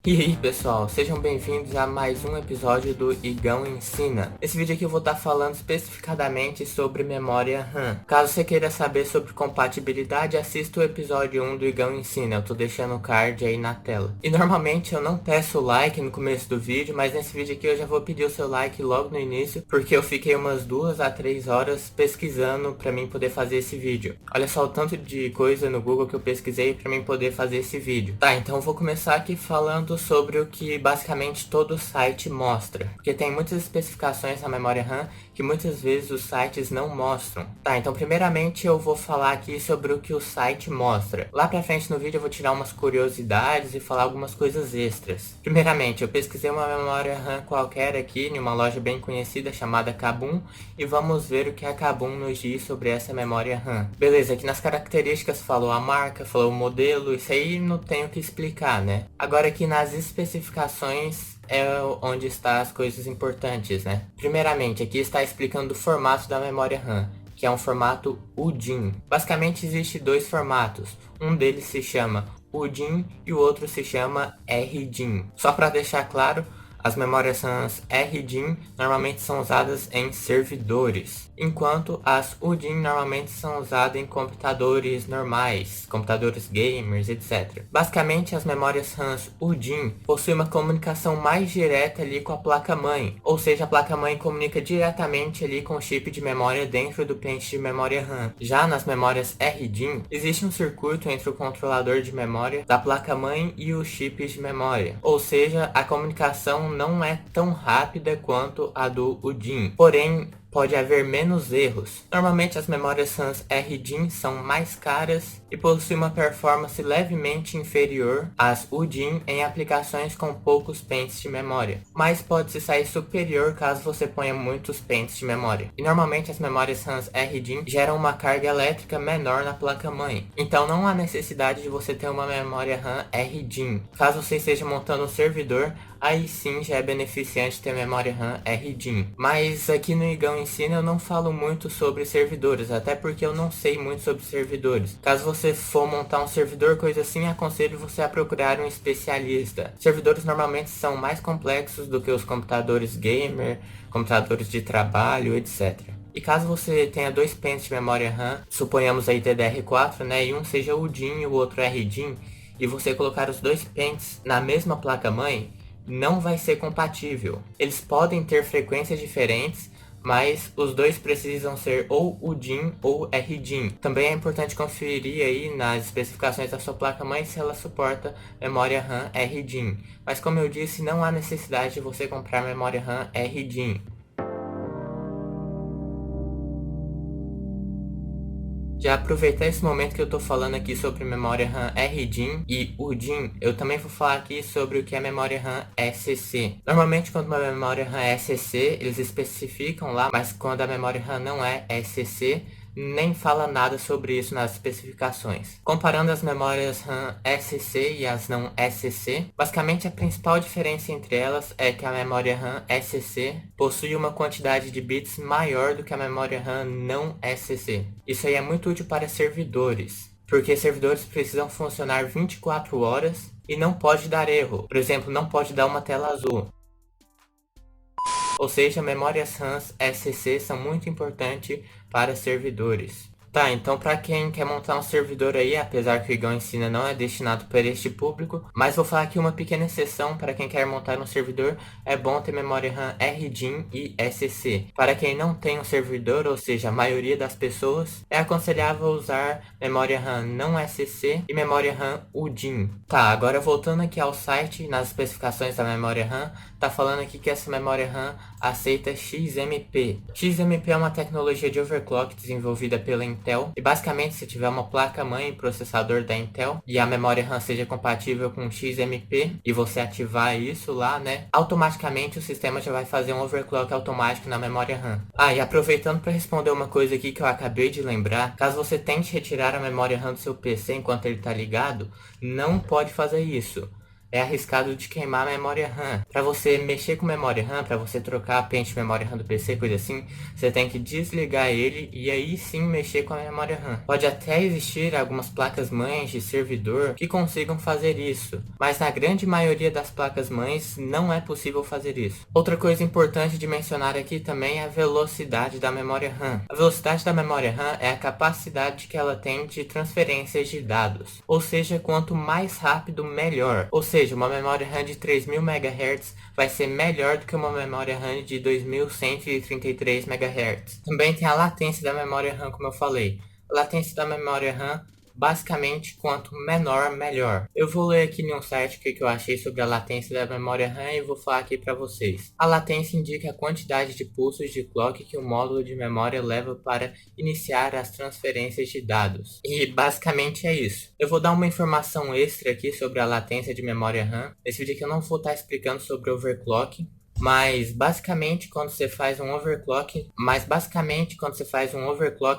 E aí pessoal, sejam bem-vindos a mais um episódio do Igão Ensina. Nesse vídeo aqui eu vou estar falando especificadamente sobre memória RAM. Caso você queira saber sobre compatibilidade, assista o episódio 1 do Igão Ensina, eu tô deixando o card aí na tela. E normalmente eu não peço like no começo do vídeo, mas nesse vídeo aqui eu já vou pedir o seu like logo no início, porque eu fiquei umas 2 a 3 horas pesquisando pra mim poder fazer esse vídeo. Olha só o tanto de coisa no Google que eu pesquisei pra mim poder fazer esse vídeo. Tá, então eu vou começar aqui falando sobre o que basicamente todo site mostra, porque tem muitas especificações na memória RAM que muitas vezes os sites não mostram. Tá, então primeiramente eu vou falar aqui sobre o que o site mostra. Lá pra frente no vídeo eu vou tirar umas curiosidades e falar algumas coisas extras. Primeiramente, eu pesquisei uma memória RAM qualquer aqui em uma loja bem conhecida chamada Kabum e vamos ver o que a Kabum nos diz sobre essa memória RAM. Beleza, aqui nas características falou a marca, falou o modelo, isso aí não tenho o que explicar, né? Agora aqui nas especificações é onde estão as coisas importantes, né? Primeiramente, aqui está explicando o formato da memória RAM, que é um formato UDIN. Basicamente existe dois formatos, um deles se chama UDIN e o outro se chama RDIN. Só para deixar claro, as memórias RAM RDIN normalmente são usadas em servidores, enquanto as UDIN normalmente são usadas em computadores normais, computadores gamers, etc. Basicamente, as memórias RAM UDIN possuem uma comunicação mais direta ali com a placa-mãe, ou seja, a placa-mãe comunica diretamente ali com o chip de memória dentro do pente de memória RAM. Já nas memórias RDIN, existe um circuito entre o controlador de memória da placa-mãe e os chips de memória, ou seja, a comunicação não é tão rápida quanto a do UDIN, porém pode haver menos erros. Normalmente as memórias RAM RDIN são mais caras e possuem uma performance levemente inferior às UDIN em aplicações com poucos pentes de memória, mas pode se sair superior caso você ponha muitos pentes de memória. E normalmente as memórias RAM RDIN geram uma carga elétrica menor na placa-mãe, então não há necessidade de você ter uma memória RAM RDIN. Caso você esteja montando um servidor, aí sim já é beneficiante ter memória RAM RDIN. Mas aqui no Igão Ensina eu não falo muito sobre servidores, até porque eu não sei muito sobre servidores. Caso você for montar um servidor, coisa assim, aconselho você a procurar um especialista. Servidores normalmente são mais complexos do que os computadores gamer, computadores de trabalho, etc. E caso você tenha dois pentes de memória RAM, suponhamos aí DDR4, né, e um seja UDIN e o outro RDIN, e você colocar os dois pentes na mesma placa-mãe, não vai ser compatível. Eles podem ter frequências diferentes, mas os dois precisam ser ou UDIN ou RDIN. Também é importante conferir aí nas especificações da sua placa-mãe se ela suporta memória RAM RDIN. Mas como eu disse, não há necessidade de você comprar memória RAM RDIN. Já aproveitar esse momento que eu tô falando aqui sobre memória RAM RDIN e UDIN, eu também vou falar aqui sobre o que é memória RAM SCC. Normalmente quando uma memória RAM é SCC, eles especificam lá, mas quando a memória RAM não é SCC, nem fala nada sobre isso nas especificações. Comparando as memórias RAM SCC e as não SCC, basicamente a principal diferença entre elas é que a memória RAM SCC possui uma quantidade de bits maior do que a memória RAM não SCC. Isso aí é muito útil para servidores, porque servidores precisam funcionar 24 horas e não pode dar erro. Por exemplo, não pode dar uma tela azul. Ou seja, memórias RAM SCC são muito importantes para servidores. Tá, então para quem quer montar um servidor aí, apesar que o Igão Ensina não é destinado para este público, mas vou falar aqui uma pequena exceção para quem quer montar um servidor, é bom ter memória RAM RDIN e SCC. Para quem não tem um servidor, ou seja, a maioria das pessoas, é aconselhável usar memória RAM não SCC e memória RAM UDIN. Tá, agora voltando aqui ao site, nas especificações da memória RAM, tá falando aqui que essa memória RAM aceita XMP. XMP é uma tecnologia de overclock desenvolvida pela Intel e basicamente se tiver uma placa-mãe e processador da Intel e a memória RAM seja compatível com XMP e você ativar isso lá, né, automaticamente o sistema já vai fazer um overclock automático na memória RAM. Ah, e aproveitando para responder uma coisa aqui que eu acabei de lembrar, caso você tente retirar a memória RAM do seu PC enquanto ele está ligado, não pode fazer isso. é arriscado de queimar a memória RAM. Para você mexer com memória RAM, para você trocar a pente de memória RAM do PC, coisa assim, você tem que desligar ele e aí sim mexer com a memória RAM. Pode até existir algumas placas-mães de servidor que consigam fazer isso, mas na grande maioria das placas-mães não é possível fazer isso. Outra coisa importante de mencionar aqui também é a velocidade da memória RAM. A velocidade da memória RAM é a capacidade que ela tem de transferências de dados, ou seja, quanto mais rápido, melhor. Ou seja, uma memória RAM de 3000 MHz vai ser melhor do que uma memória RAM de 2133 MHz. Também tem a latência da memória RAM, como eu falei. A latência da memória RAM, basicamente, quanto menor, melhor. Eu vou ler aqui em um site o que eu achei sobre a latência da memória RAM e vou falar aqui para vocês. A latência indica a quantidade de pulsos de clock que o módulo de memória leva para iniciar as transferências de dados. E basicamente é isso. Eu vou dar uma informação extra aqui sobre a latência de memória RAM. Nesse vídeo aqui eu não vou estar explicando sobre overclock, mas basicamente quando você faz um overclock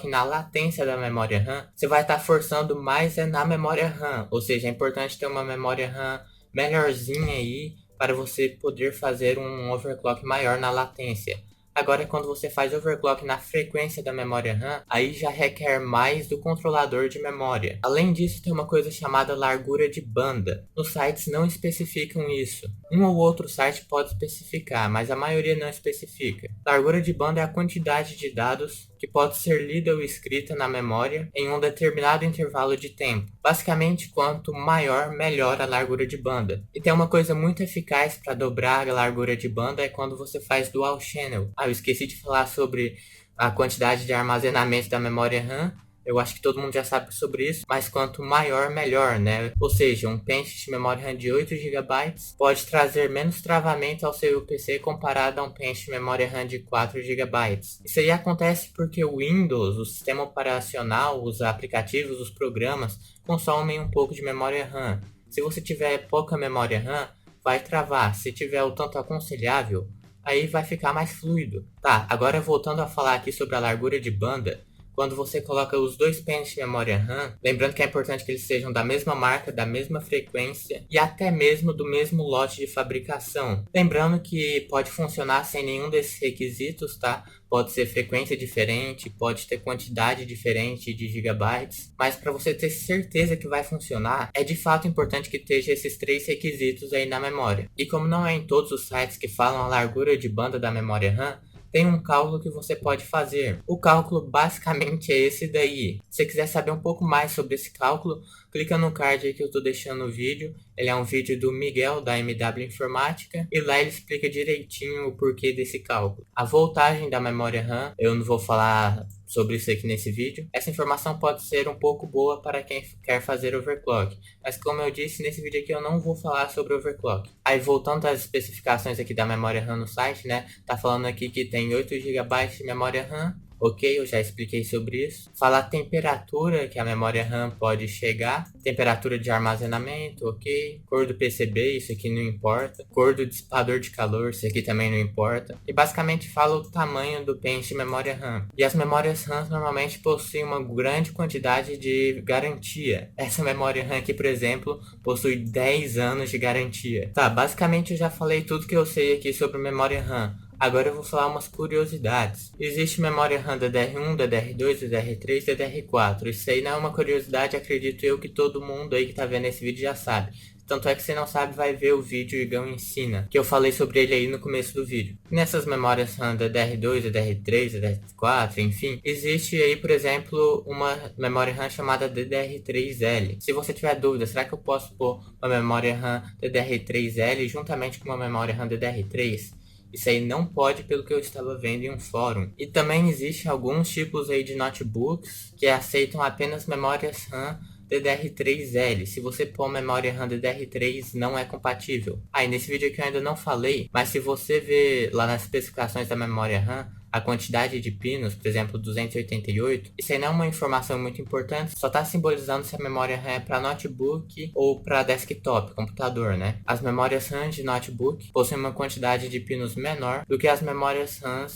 na latência da memória RAM, você vai estar forçando mais na memória RAM, ou seja, é importante ter uma memória RAM melhorzinha aí para você poder fazer um overclock maior na latência. Agora, quando você faz overclock na frequência da memória RAM, aí já requer mais do controlador de memória. Além disso, tem uma coisa chamada largura de banda. Os sites não especificam isso. Um ou outro site pode especificar, mas a maioria não especifica. Largura de banda é a quantidade de dados que pode ser lida ou escrita na memória em um determinado intervalo de tempo. Basicamente, quanto maior, melhor a largura de banda. E tem uma coisa muito eficaz para dobrar a largura de banda é quando você faz dual channel. Eu esqueci de falar sobre a quantidade de armazenamento da memória RAM. Eu acho que todo mundo já sabe sobre isso, mas quanto maior, melhor, né? Ou seja, um pente de memória RAM de 8 GB pode trazer menos travamento ao seu PC comparado a um pente de memória RAM de 4 GB. Isso aí acontece porque o Windows, o sistema operacional, os aplicativos, os programas, consomem um pouco de memória RAM. Se você tiver pouca memória RAM, vai travar. Se tiver o tanto aconselhável, aí vai ficar mais fluido. Tá, agora voltando a falar aqui sobre a largura de banda. Quando você coloca os dois pentes de memória RAM, lembrando que é importante que eles sejam da mesma marca, da mesma frequência e até mesmo do mesmo lote de fabricação. Lembrando que pode funcionar sem nenhum desses requisitos, tá? Pode ser frequência diferente, pode ter quantidade diferente de gigabytes, mas para você ter certeza que vai funcionar, é de fato importante que esteja esses três requisitos aí na memória. E como não é em todos os sites que falam a largura de banda da memória RAM, tem um cálculo que você pode fazer. O cálculo basicamente é esse daí. Se você quiser saber um pouco mais sobre esse cálculo, clica no card aí que eu estou deixando no vídeo. Ele é um vídeo do Miguel, da MW Informática, e lá ele explica direitinho o porquê desse cálculo. A voltagem da memória RAM, eu não vou falar sobre isso aqui nesse vídeo. Essa informação pode ser um pouco boa para quem quer fazer overclock, mas como eu disse, nesse vídeo aqui eu não vou falar sobre overclock. Aí voltando às especificações aqui da memória RAM no site, né, tá falando aqui que tem 8 GB de memória RAM. Ok, eu já expliquei sobre isso. Falar a temperatura que a memória RAM pode chegar. Temperatura de armazenamento, ok. Cor do PCB, isso aqui não importa. Cor do dissipador de calor, isso aqui também não importa. E basicamente fala o tamanho do pente de memória RAM. E as memórias RAM normalmente possuem uma grande quantidade de garantia. Essa memória RAM aqui, por exemplo, possui 10 anos de garantia. Tá, basicamente eu já falei tudo que eu sei aqui sobre memória RAM. Agora eu vou falar umas curiosidades. Existe memória RAM DDR1, DDR2, DDR3, DDR4. Isso aí não é uma curiosidade, acredito eu que todo mundo aí que tá vendo esse vídeo já sabe. Tanto é que se não sabe, vai ver o vídeo Igão Ensina, que eu falei sobre ele aí no começo do vídeo. Nessas memórias RAM DDR2, DDR3, DDR4, enfim, existe aí, por exemplo, uma memória RAM chamada DDR3L. Se você tiver dúvida, será que eu posso pôr uma memória RAM DDR3L juntamente com uma memória RAM DDR3? Isso aí não pode, pelo que eu estava vendo em um fórum. E também existem alguns tipos aí de notebooks que aceitam apenas memórias RAM DDR3L. Se você pôr memória RAM DDR3, não é compatível. Aí nesse vídeo aqui eu ainda não falei, mas se você ver lá nas especificações da memória RAM, a quantidade de pinos, por exemplo, 288, isso aí não é uma informação muito importante, só está simbolizando se a memória RAM é para notebook ou para desktop, computador, né? As memórias RAM de notebook possuem uma quantidade de pinos menor do que as memórias RAM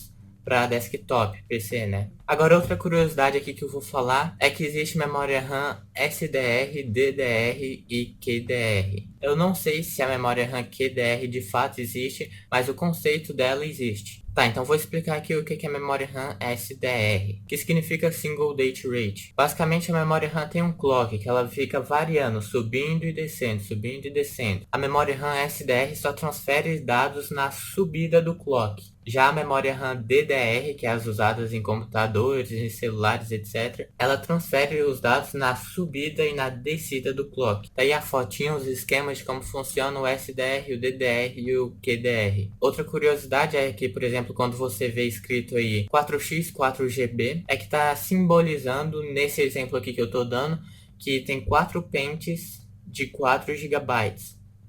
para desktop, PC, né? Agora, outra curiosidade aqui que eu vou falar é que existe memória RAM SDR, DDR e QDR. Eu não sei se a memória RAM QDR de fato existe, mas o conceito dela existe. Tá, então vou explicar aqui o que é memória RAM SDR, que significa Single Date Rate. Basicamente, a memória RAM tem um clock que ela fica variando, subindo e descendo, subindo e descendo. A memória RAM SDR só transfere dados na subida do clock. Já a memória RAM DDR, que é as usadas em computadores, em celulares, etc., ela transfere os dados na subida e na descida do clock. Daí a fotinha, os esquemas de como funciona o SDR, o DDR e o QDR. Outra curiosidade é que, por exemplo, quando você vê escrito aí 4x 4GB, é que está simbolizando, nesse exemplo aqui que eu estou dando, que tem 4 pentes de 4 GB,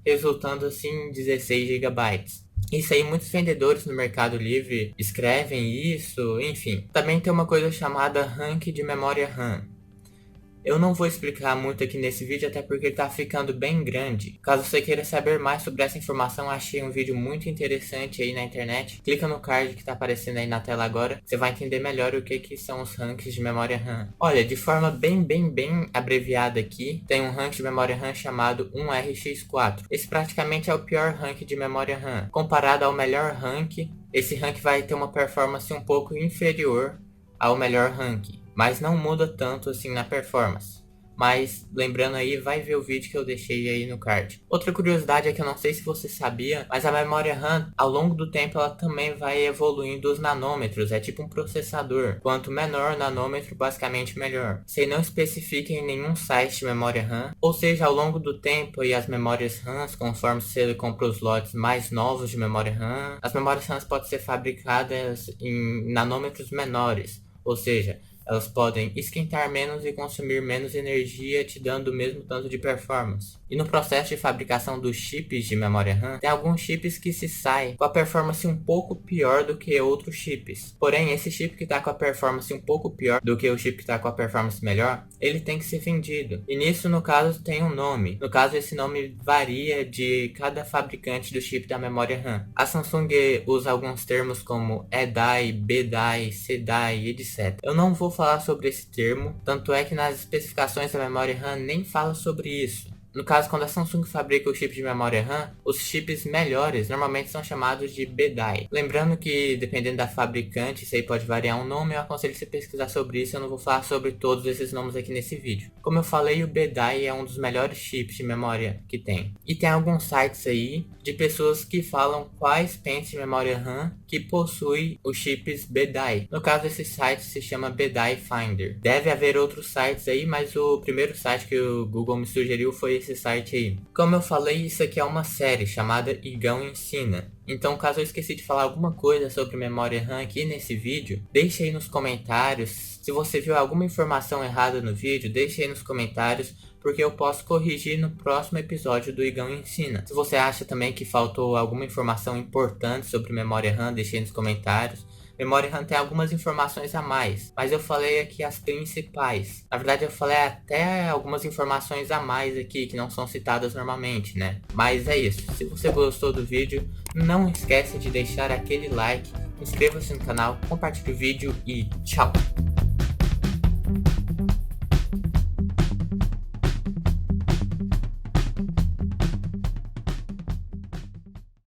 resultando assim em 16 GB. Isso aí, muitos vendedores no Mercado Livre escrevem isso, enfim. Também tem uma coisa chamada rank de memória RAM. Eu não vou explicar muito aqui nesse vídeo, até porque ele tá ficando bem grande. Caso você queira saber mais sobre essa informação, achei um vídeo muito interessante aí na internet. Clica no card que tá aparecendo aí na tela agora, você vai entender melhor o que são os ranks de memória RAM. Olha, de forma bem abreviada aqui, tem um rank de memória RAM chamado 1RX4. Esse praticamente é o pior rank de memória RAM. Comparado ao melhor rank, esse rank vai ter uma performance um pouco inferior ao melhor rank, mas não muda tanto assim na performance. Mas lembrando aí, vai ver o vídeo que eu deixei aí no card. Outra curiosidade é que eu não sei se você sabia, mas a memória RAM, ao longo do tempo, ela também vai evoluindo os nanômetros. É tipo um processador. Quanto menor o nanômetro, basicamente melhor. Você não especifica em nenhum site de memória RAM. Ou seja, ao longo do tempo, e as memórias RAMs, conforme você compra os lotes mais novos de memória RAM, as memórias RAMs podem ser fabricadas em nanômetros menores. Ou seja, elas podem esquentar menos e consumir menos energia, te dando o mesmo tanto de performance. E no processo de fabricação dos chips de memória RAM, tem alguns chips que se saem com a performance um pouco pior do que outros chips. Porém, esse chip que está com a performance um pouco pior do que o chip que está com a performance melhor, ele tem que ser vendido. E nisso, no caso, tem um nome. No caso, esse nome varia de cada fabricante do chip da memória RAM. A Samsung usa alguns termos como E-Die, B-Die, C-Die, etc. Eu não vou falar sobre esse termo, tanto é que nas especificações da memória RAM nem fala sobre isso. No caso, quando a Samsung fabrica o chip de memória RAM, os chips melhores normalmente são chamados de B-Die. Lembrando que, dependendo da fabricante, isso aí pode variar um nome, eu aconselho você pesquisar sobre isso, eu não vou falar sobre todos esses nomes aqui nesse vídeo. Como eu falei, o B-Die é um dos melhores chips de memória que tem. E tem alguns sites aí de pessoas que falam quais pentes de memória RAM que possuem os chips B-Die. No caso, esse site se chama B-Die Finder. Deve haver outros sites aí, mas o primeiro site que o Google me sugeriu foi esse site aí. Como eu falei, isso aqui é uma série chamada Igão Ensina. Então, caso eu esqueci de falar alguma coisa sobre memória RAM aqui nesse vídeo, deixe aí nos comentários. Se você viu alguma informação errada no vídeo, deixe aí nos comentários, porque eu posso corrigir no próximo episódio do Igão Ensina. Se você acha também que faltou alguma informação importante sobre memória RAM, deixe aí nos comentários. Memória RAM tem algumas informações a mais, mas eu falei aqui as principais. Na verdade, eu falei até algumas informações a mais aqui que não são citadas normalmente, né? Mas é isso. Se você gostou do vídeo, não esquece de deixar aquele like, inscreva-se no canal, compartilhe o vídeo e tchau!